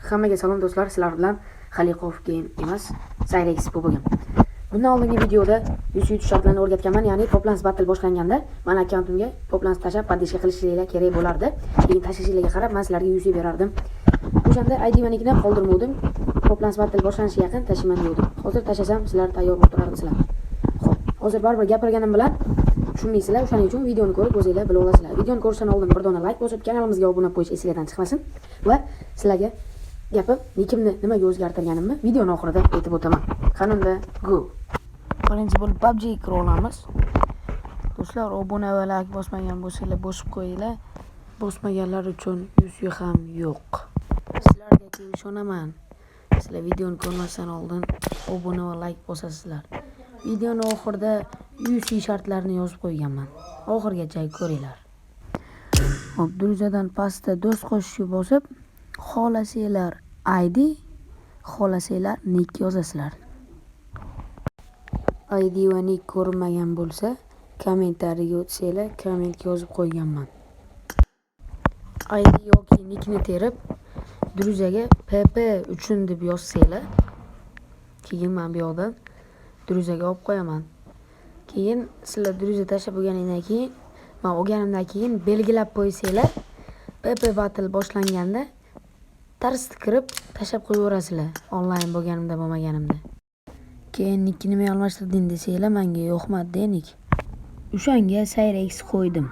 Hammaga salom do'stlar, sizlar bilan Xaliqov game emas, Cyrex bu bo'lgan. Bundan oldingi videoda UC shartlarini o'rgatganman, ya'ni Poplans battle boshlanganda men akkauntimga Poplans tashab podishka qilishinglar kerak bo'lardi. Keyin tashishinglarga qarab men sizlarga UC berardim. O'shanda ID vanikni qoldirmadim. Poplans battle boshlanishiga yaqin tashiman dedim. Hozir tashasam sizlar tayyor bo'lib turardingizlar. Xo'p, hozir baribir gapirganim bilan tushunmaysizlar, o'shaning uchun videoni ko'rib o'zingizlar bila olasizlar. Videoni ko'rishdan oldin bir dona like bosib, kanalimizga obuna bo'lish esingizdan chiqmasin va sizlarga gapim nikimni nimaga o'zgartirganimni videoning oxirida aytib o'taman. Qanunda go. Birinchi bo'lib PUBG kira olamiz. Do'stlar, obuna va like bosmagan bo'lsanglar bosib qo'yinglar. Bosmaganlar uchun yuzi ham yo'q. Sizlarga ishonaman. Sizlar videoni ko'rmasdan oldin obuna va like bosasizlar. Videoning oxirida UC shartlarini yozib qo'yganman. Oxirgacha ko'ringlar. Hop, derazadan pastda do'st qo'shishga bosib, xohlasanglar ID, xohlasanglar nick yozasizlar. ID va nick ko'rinmagan bo'lsa, kommentariyaga o'tsanglar, komment yozib qo'yganman. ID yoki nickni terib, derazaga PP uchun deb yozsanglar, keyin men bu yoqdan derazaga olib qo'yaman. Keyin sizlar deraza tashab bo'lganingdan keyin, men olganimdan keyin belgilab qo'ysanglar, PP battle boshlanganda tars kirib tashab qo'yaverasizlar, onlayn bo'lganimda bo'lmaganimda. Keyin nickni nima almashtirding desanglar, menga yo'qmadi nick. O'shanga Cyrex qo'ydim.